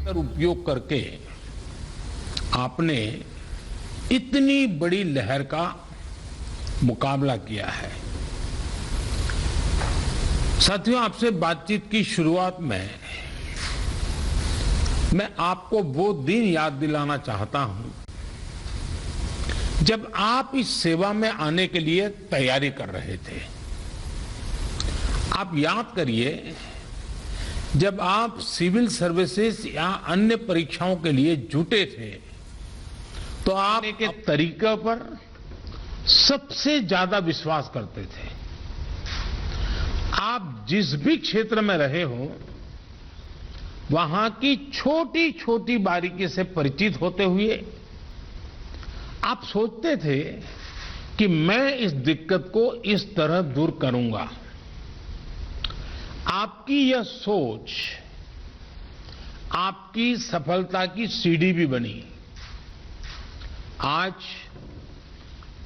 उपयोग करके आपने इतनी बड़ी लहर का मुकाबला किया है। साथियों, आपसे बातचीत की शुरुआत में मैं आपको वो दिन याद दिलाना चाहता हूं जब आप इस सेवा में आने के लिए तैयारी कर रहे थे। आप याद करिए, जब आप सिविल सर्विसेज या अन्य परीक्षाओं के लिए जुटे थे तो आप के तरीके पर सबसे ज्यादा विश्वास करते थे। आप जिस भी क्षेत्र में रहे हो वहां की छोटी छोटी बारीकी से परिचित होते हुए आप सोचते थे कि मैं इस दिक्कत को इस तरह दूर करूंगा। आपकी यह सोच आपकी सफलता की सीढ़ी भी बनी। आज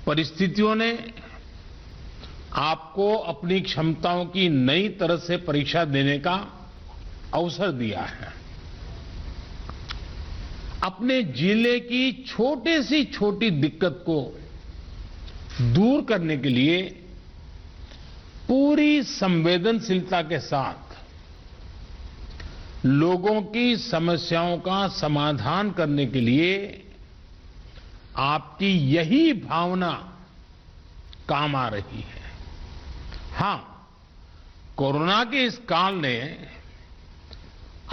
परिस्थितियों ने आपको अपनी क्षमताओं की नई तरह से परीक्षा देने का अवसर दिया है। अपने जिले की छोटी से छोटी दिक्कत को दूर करने के लिए पूरी संवेदनशीलता के साथ लोगों की समस्याओं का समाधान करने के लिए आपकी यही भावना काम आ रही है। हां, कोरोना के इस काल ने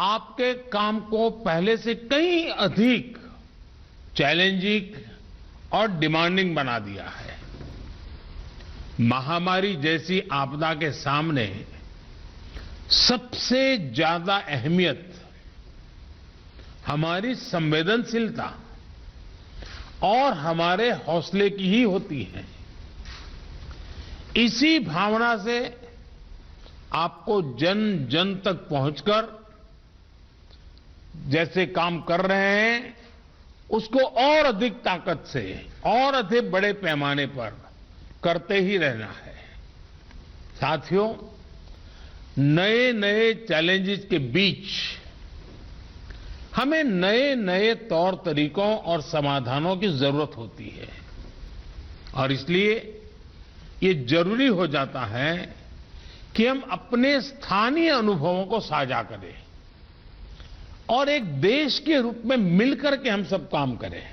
आपके काम को पहले से कहीं अधिक चैलेंजिंग और डिमांडिंग बना दिया है। महामारी जैसी आपदा के सामने सबसे ज्यादा अहमियत हमारी संवेदनशीलता और हमारे हौसले की ही होती है। इसी भावना से आपको जन जन तक पहुंचकर जैसे काम कर रहे हैं उसको और अधिक ताकत से और अधिक बड़े पैमाने पर करते ही रहना है। साथियों, नए नए चैलेंजेस के बीच हमें नए नए तौर तरीकों और समाधानों की जरूरत होती है और इसलिए ये जरूरी हो जाता है कि हम अपने स्थानीय अनुभवों को साझा करें और एक देश के रूप में मिलकर के हम सब काम करें।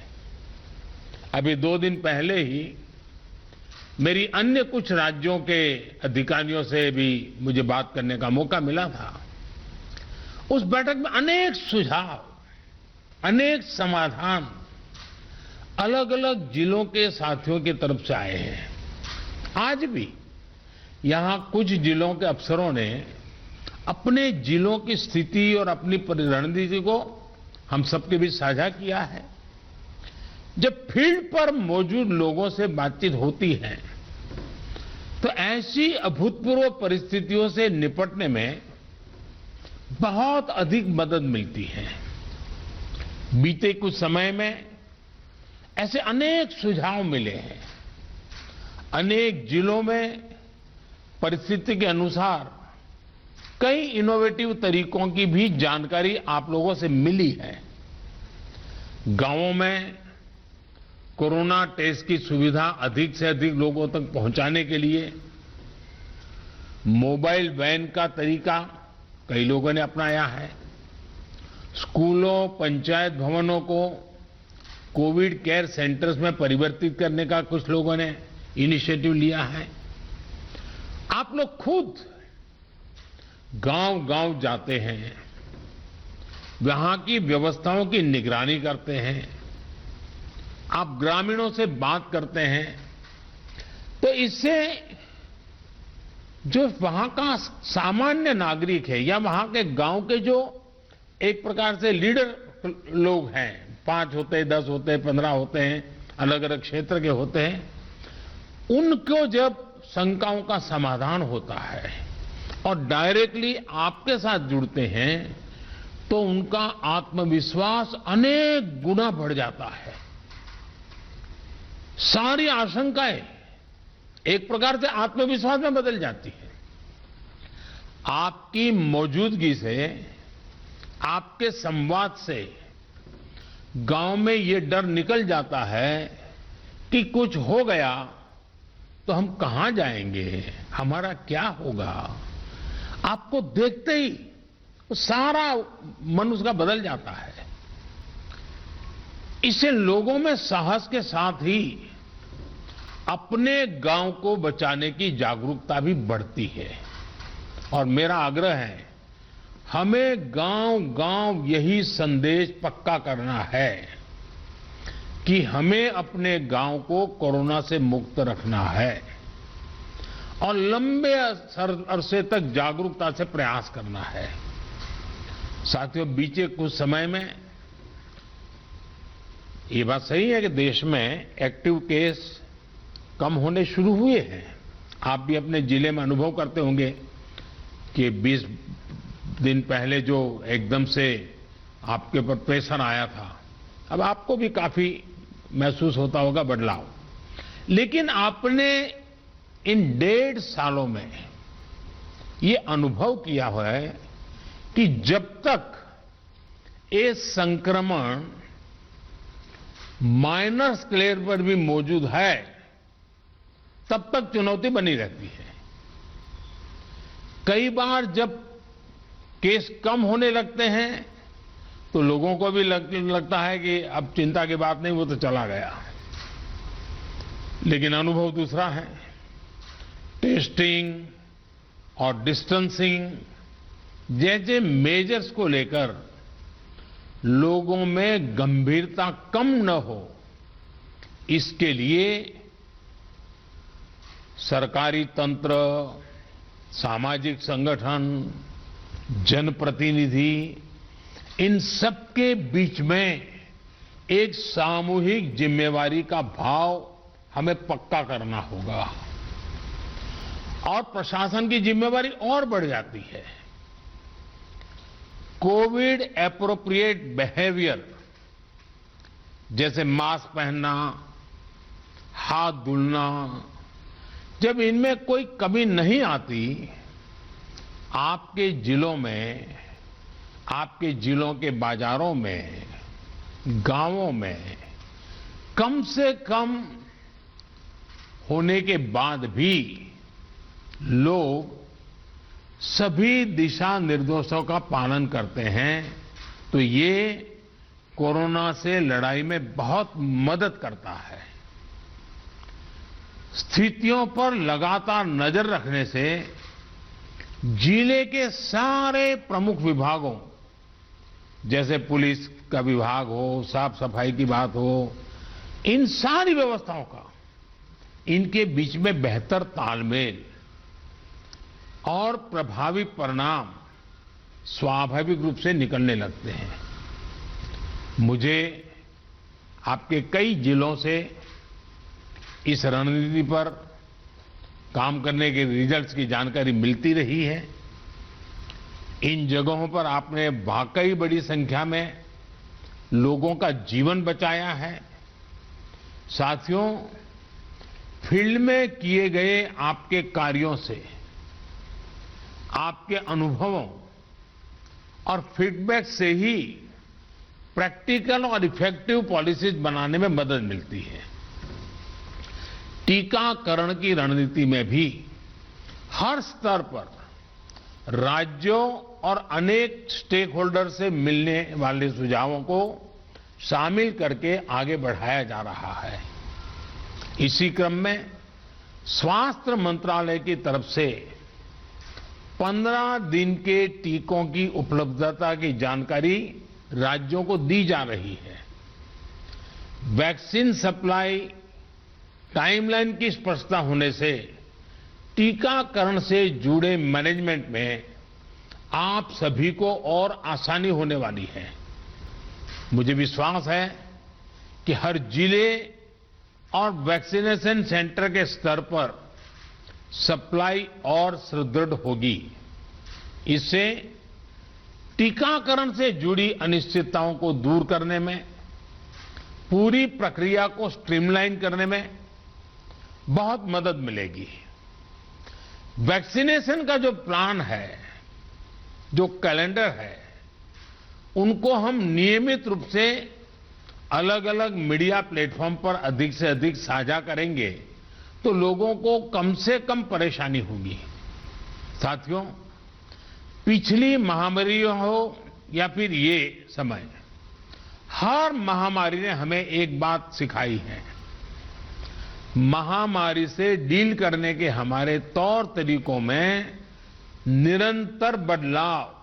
अभी 2 दिन पहले ही मेरी अन्य कुछ राज्यों के अधिकारियों से भी मुझे बात करने का मौका मिला था। उस बैठक में अनेक सुझाव, अनेक समाधान अलग अलग जिलों के साथियों की तरफ से आए हैं। आज भी यहां कुछ जिलों के अफसरों ने अपने जिलों की स्थिति और अपनी रणनीति को हम सबके बीच साझा किया है। जब फील्ड पर मौजूद लोगों से बातचीत होती है तो ऐसी अभूतपूर्व परिस्थितियों से निपटने में बहुत अधिक मदद मिलती है। बीते कुछ समय में ऐसे अनेक सुझाव मिले हैं। अनेक जिलों में परिस्थिति के अनुसार कई इनोवेटिव तरीकों की भी जानकारी आप लोगों से मिली है। गांवों में कोरोना टेस्ट की सुविधा अधिक से अधिक लोगों तक पहुंचाने के लिए मोबाइल वैन का तरीका कई लोगों ने अपनाया है। स्कूलों, पंचायत भवनों को कोविड केयर सेंटर्स में परिवर्तित करने का कुछ लोगों ने इनिशिएटिव लिया है। आप लोग खुद गांव-गांव जाते हैं, वहां की व्यवस्थाओं की निगरानी करते हैं, आप ग्रामीणों से बात करते हैं, तो इससे जो वहां का सामान्य नागरिक है या वहां के गांव के जो एक प्रकार से लीडर लोग हैं, 5 होते हैं, 10 होते हैं, 15 होते हैं, अलग अलग क्षेत्र के होते हैं, उनको जब शंकाओं का समाधान होता है और डायरेक्टली आपके साथ जुड़ते हैं तो उनका आत्मविश्वास अनेक गुना बढ़ जाता है। सारी आशंकाएं एक प्रकार से आत्मविश्वास में बदल जाती है। आपकी मौजूदगी से आपके संवाद से गांव में ये डर निकल जाता है कि कुछ हो गया तो हम कहां जाएंगे, हमारा क्या होगा। आपको देखते ही सारा मन उसका बदल जाता है। इससे लोगों में साहस के साथ ही अपने गांव को बचाने की जागरूकता भी बढ़ती है। और मेरा आग्रह है, हमें गांव-गांव यही संदेश पक्का करना है कि हमें अपने गांव को कोरोना से मुक्त रखना है और लंबे अरसे तक जागरूकता से प्रयास करना है। साथियों, बीते कुछ समय में ये बात सही है कि देश में एक्टिव केस कम होने शुरू हुए हैं। आप भी अपने जिले में अनुभव करते होंगे कि 20 दिन पहले जो एकदम से आपके ऊपर प्रेशर आया था, अब आपको भी काफी महसूस होता होगा बदलाव। लेकिन आपने इन 1.5 सालों में ये अनुभव किया हुआ है कि जब तक ये संक्रमण माइनर स्केल पर भी मौजूद है, तब तक चुनौती बनी रहती है। कई बार जब केस कम होने लगते हैं तो लोगों को भी लगता है कि अब चिंता की बात नहीं, वो तो चला गया। लेकिन अनुभव दूसरा है। टेस्टिंग और डिस्टेंसिंग जैसे मेजर्स को लेकर लोगों में गंभीरता कम न हो, इसके लिए सरकारी तंत्र, सामाजिक संगठन, जनप्रतिनिधि, इन सबके बीच में एक सामूहिक जिम्मेवारी का भाव हमें पक्का करना होगा। और प्रशासन की जिम्मेवारी और बढ़ जाती है। कोविड एप्रोप्रिएट बिहेवियर जैसे मास्क पहनना, हाथ धुलना, जब इनमें कोई कमी नहीं आती, आपके जिलों में, आपके जिलों के बाजारों में, गांवों में कम से कम होने के बाद भी लोग सभी दिशा निर्देशों का पालन करते हैं, तो ये कोरोना से लड़ाई में बहुत मदद करता है। स्थितियों पर लगातार नजर रखने से जिले के सारे प्रमुख विभागों, जैसे पुलिस का विभाग हो, साफ सफाई की बात हो, इन सारी व्यवस्थाओं का इनके बीच में बेहतर तालमेल और प्रभावी परिणाम स्वाभाविक रूप से निकलने लगते हैं। मुझे आपके कई जिलों से इस रणनीति पर काम करने के रिजल्ट्स की जानकारी मिलती रही है। इन जगहों पर आपने वाकई बड़ी संख्या में लोगों का जीवन बचाया है। साथियों, फील्ड में किए गए आपके कार्यों से, आपके अनुभवों और फीडबैक से ही प्रैक्टिकल और इफेक्टिव पॉलिसीज बनाने में मदद मिलती है। टीकाकरण की रणनीति में भी हर स्तर पर राज्यों और अनेक स्टेक होल्डर से मिलने वाले सुझावों को शामिल करके आगे बढ़ाया जा रहा है। इसी क्रम में स्वास्थ्य मंत्रालय की तरफ से 15 दिन के टीकों की उपलब्धता की जानकारी राज्यों को दी जा रही है। वैक्सीन सप्लाई टाइमलाइन की स्पष्टता होने से टीकाकरण से जुड़े मैनेजमेंट में आप सभी को और आसानी होने वाली है। मुझे विश्वास है कि हर जिले और वैक्सीनेशन सेंटर के स्तर पर सप्लाई और सुदृढ़ होगी। इससे टीकाकरण से जुड़ी अनिश्चितताओं को दूर करने में, पूरी प्रक्रिया को स्ट्रीमलाइन करने में बहुत मदद मिलेगी। वैक्सीनेशन का जो प्लान है, जो कैलेंडर है, उनको हम नियमित रूप से अलग अलग मीडिया प्लेटफॉर्म पर अधिक से अधिक साझा करेंगे तो लोगों को कम से कम परेशानी होगी। साथियों, पिछली महामारी हो या फिर ये समय, हर महामारी ने हमें एक बात सिखाई है। महामारी से डील करने के हमारे तौर तरीकों में निरंतर बदलाव,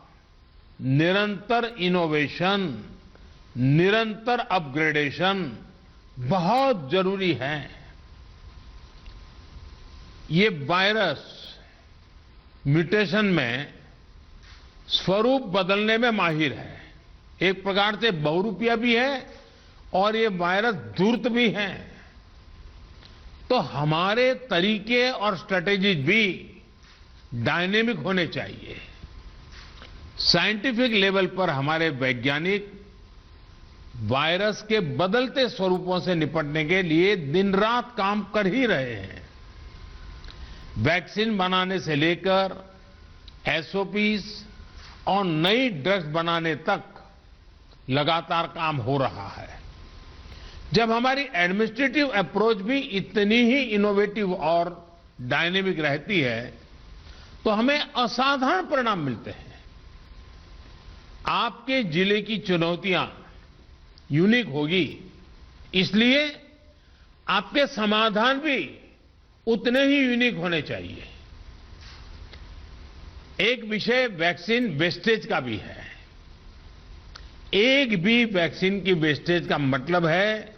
निरंतर इनोवेशन, निरंतर अपग्रेडेशन बहुत जरूरी है। ये वायरस म्यूटेशन में स्वरूप बदलने में माहिर है, एक प्रकार से बहुरूपिया भी है और ये वायरस धूर्त भी है। तो हमारे तरीके और स्ट्रेटेजीज भी डायनेमिक होने चाहिए। साइंटिफिक लेवल पर हमारे वैज्ञानिक वायरस के बदलते स्वरूपों से निपटने के लिए दिन रात काम कर ही रहे हैं। वैक्सीन बनाने से लेकर एसओपीज और नई ड्रग्स बनाने तक लगातार काम हो रहा है। जब हमारी एडमिनिस्ट्रेटिव अप्रोच भी इतनी ही इनोवेटिव और डायनेमिक रहती है तो हमें असाधारण परिणाम मिलते हैं। आपके जिले की चुनौतियां यूनिक होगी, इसलिए आपके समाधान भी उतने ही यूनिक होने चाहिए। एक विषय वैक्सीन वेस्टेज का भी है। एक भी वैक्सीन की वेस्टेज का मतलब है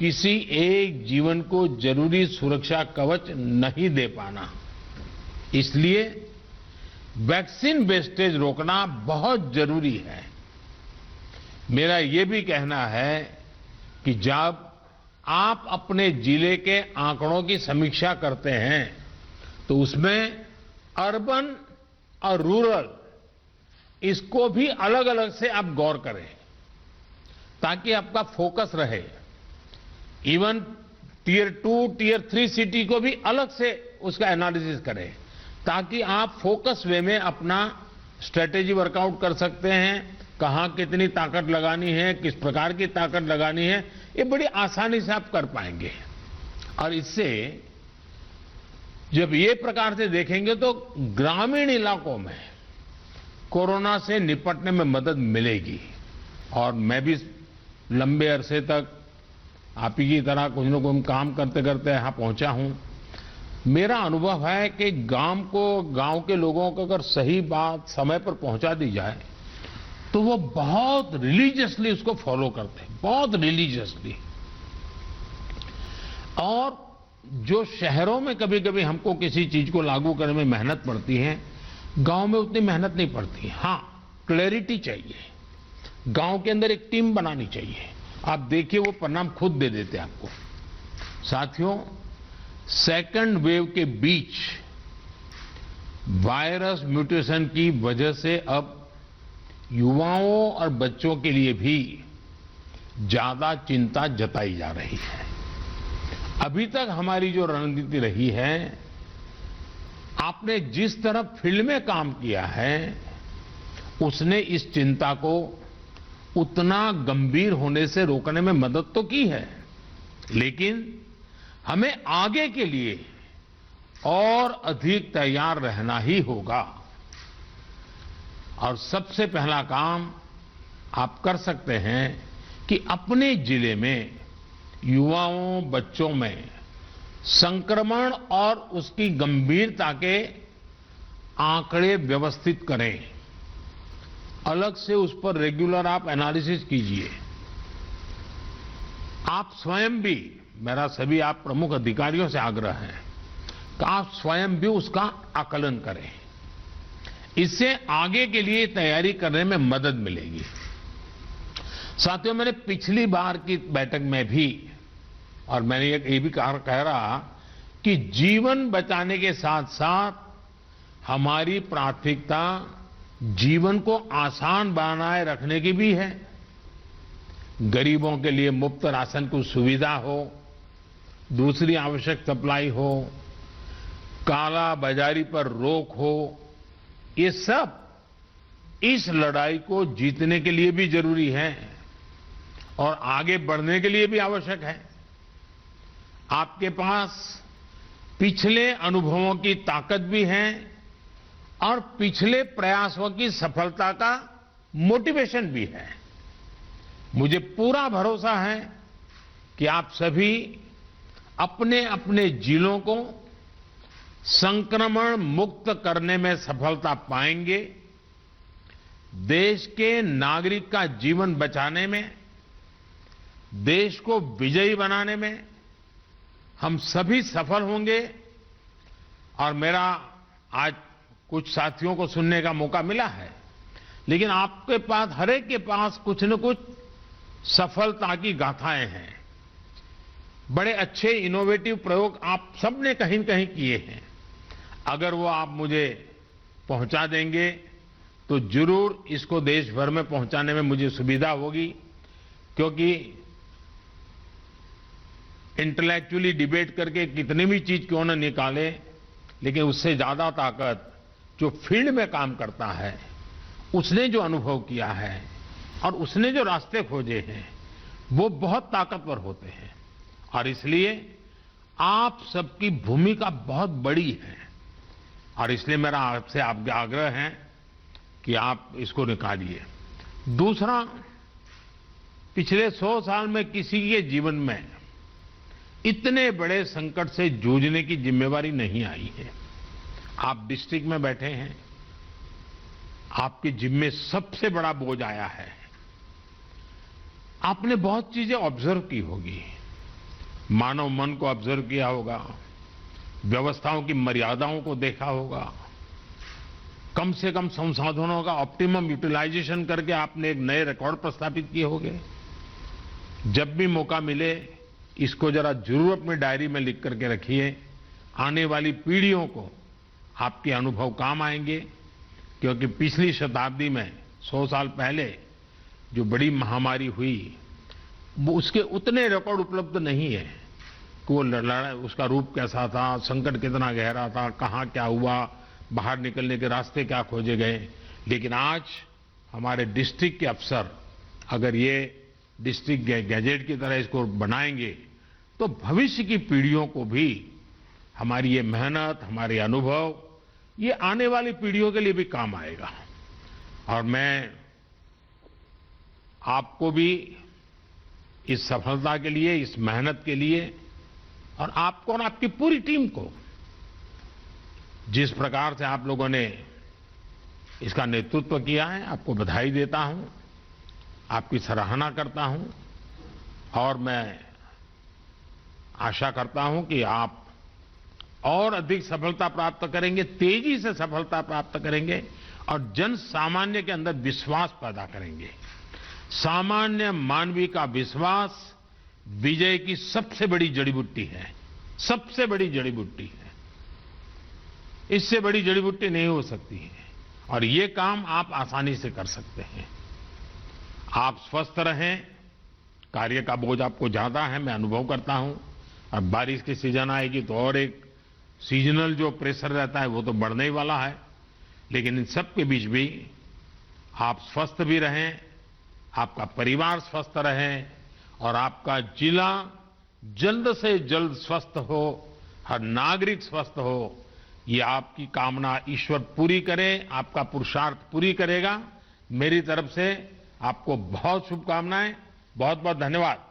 किसी एक जीवन को जरूरी सुरक्षा कवच नहीं दे पाना। इसलिए वैक्सीन वेस्टेज रोकना बहुत जरूरी है। मेरा ये भी कहना है कि जब आप अपने जिले के आंकड़ों की समीक्षा करते हैं तो उसमें अर्बन और रूरल इसको भी अलग अलग से आप गौर करें ताकि आपका फोकस रहे। इवन टियर 2, टियर 3 सिटी को भी अलग से उसका एनालिसिस करें ताकि आप फोकस वे में अपना स्ट्रेटेजी वर्कआउट कर सकते हैं। कहां कितनी ताकत लगानी है, किस प्रकार की ताकत लगानी है, ये बड़ी आसानी से आप कर पाएंगे। और इससे जब ये प्रकार से देखेंगे तो ग्रामीण इलाकों में कोरोना से निपटने में मदद मिलेगी। और मैं भी लंबे अरसे तक आप ही की तरह कुछ न कुछ काम करते करते यहां पहुंचा हूं। मेरा अनुभव है कि गांव के लोगों को अगर सही बात समय पर पहुंचा दी जाए तो वो बहुत रिलीजियसली उसको फॉलो करते हैं, बहुत रिलीजियसली। और जो शहरों में कभी कभी हमको किसी चीज को लागू करने में मेहनत पड़ती है, गांव में उतनी मेहनत नहीं पड़ती। हां, क्लैरिटी चाहिए, गांव के अंदर एक टीम बनानी चाहिए। आप देखिए वो परिणाम खुद दे देते हैं आपको। साथियों, सेकंड वेव के बीच वायरस म्यूटेशन की वजह से अब युवाओं और बच्चों के लिए भी ज्यादा चिंता जताई जा रही है। अभी तक हमारी जो रणनीति रही है, आपने जिस तरह फील्ड में काम किया है उसने इस चिंता को उतना गंभीर होने से रोकने में मदद तो की है, लेकिन हमें आगे के लिए और अधिक तैयार रहना ही होगा। और सबसे पहला काम आप कर सकते हैं कि अपने जिले में युवाओं, बच्चों में संक्रमण और उसकी गंभीरता के आंकड़े व्यवस्थित करें। अलग से उस पर रेगुलर आप एनालिसिस कीजिए। आप स्वयं भी, मेरा सभी आप प्रमुख अधिकारियों से आग्रह है कि आप स्वयं भी उसका आकलन करें। इससे आगे के लिए तैयारी करने में मदद मिलेगी। साथियों, मैंने पिछली बार की बैठक में भी, और मैंने ये भी कह रहा कि जीवन बचाने के साथ साथ हमारी प्राथमिकता जीवन को आसान बनाए रखने की भी है। गरीबों के लिए मुफ्त राशन की सुविधा हो, दूसरी आवश्यक सप्लाई हो, काला बाजारी पर रोक हो, ये सब इस लड़ाई को जीतने के लिए भी जरूरी है और आगे बढ़ने के लिए भी आवश्यक है। आपके पास पिछले अनुभवों की ताकत भी है और पिछले प्रयासों की सफलता का मोटिवेशन भी है। मुझे पूरा भरोसा है कि आप सभी अपने अपने जिलों को संक्रमण मुक्त करने में सफलता पाएंगे। देश के नागरिक का जीवन बचाने में, देश को विजयी बनाने में हम सभी सफल होंगे। और मेरा आज कुछ साथियों को सुनने का मौका मिला है, लेकिन आपके पास, हर एक के पास कुछ न कुछ सफलता की गाथाएं हैं। बड़े अच्छे इनोवेटिव प्रयोग आप सबने कहीं न कहीं किए हैं। अगर वो आप मुझे पहुंचा देंगे तो जरूर इसको देश भर में पहुंचाने में मुझे सुविधा होगी, क्योंकि इंटेलेक्चुअली डिबेट करके कितनी भी चीज क्यों न निकाले, लेकिन उससे ज्यादा ताकत जो फील्ड में काम करता है, उसने जो अनुभव किया है और उसने जो रास्ते खोजे हैं, वो बहुत ताकतवर होते हैं। और इसलिए आप सबकी भूमिका बहुत बड़ी है और इसलिए मेरा आपसे आग्रह है कि आप इसको निकालिए। दूसरा, पिछले 100 साल में किसी के जीवन में इतने बड़े संकट से जूझने की जिम्मेवारी नहीं आई है। आप डिस्ट्रिक्ट में बैठे हैं, आपके जिम्मे सबसे बड़ा बोझ आया है। आपने बहुत चीजें ऑब्जर्व की होगी, मानव मन को ऑब्जर्व किया होगा, व्यवस्थाओं की मर्यादाओं को देखा होगा, कम से कम संसाधनों का ऑप्टिमम यूटिलाइजेशन करके आपने एक नए रिकॉर्ड प्रस्थापित किए होंगे। जब भी मौका मिले इसको जरा जरूर अपनी डायरी में लिख करके रखिए। आने वाली पीढ़ियों को आपके अनुभव काम आएंगे, क्योंकि पिछली शताब्दी में 100 साल पहले जो बड़ी महामारी हुई, वो उसके उतने रिकॉर्ड उपलब्ध नहीं है कि वो उसका रूप कैसा था, संकट कितना गहरा था, कहां क्या हुआ, बाहर निकलने के रास्ते क्या खोजे गए। लेकिन आज हमारे डिस्ट्रिक्ट के अफसर अगर ये डिस्ट्रिक्ट गैजेट की तरह इसको बनाएंगे तो भविष्य की पीढ़ियों को भी हमारी ये मेहनत, हमारे अनुभव, ये आने वाली पीढ़ियों के लिए भी काम आएगा। और मैं आपको भी इस सफलता के लिए, इस मेहनत के लिए, और आपको और आपकी पूरी टीम को, जिस प्रकार से आप लोगों ने इसका नेतृत्व किया है, आपको बधाई देता हूं, आपकी सराहना करता हूं। और मैं आशा करता हूं कि आप और अधिक सफलता प्राप्त करेंगे, तेजी से सफलता प्राप्त करेंगे और जन सामान्य के अंदर विश्वास पैदा करेंगे। सामान्य मानवीय का विश्वास विजय की सबसे बड़ी जड़ी बूटी है, सबसे बड़ी जड़ी बूटी है। इससे बड़ी जड़ी बूटी नहीं हो सकती है और ये काम आप आसानी से कर सकते हैं। आप स्वस्थ रहें, कार्य का बोझ आपको ज्यादा है, मैं अनुभव करता हूं। अब बारिश की सीजन आएगी तो और एक सीजनल जो प्रेशर रहता है वो तो बढ़ने ही वाला है। लेकिन इन सब के बीच भी आप स्वस्थ भी रहें, आपका परिवार स्वस्थ रहे और आपका जिला जल्द से जल्द स्वस्थ हो, हर नागरिक स्वस्थ हो, ये आपकी कामना ईश्वर पूरी करे, आपका पुरुषार्थ पूरी करेगा। मेरी तरफ से आपको बहुत शुभकामनाएं, बहुत बहुत धन्यवाद।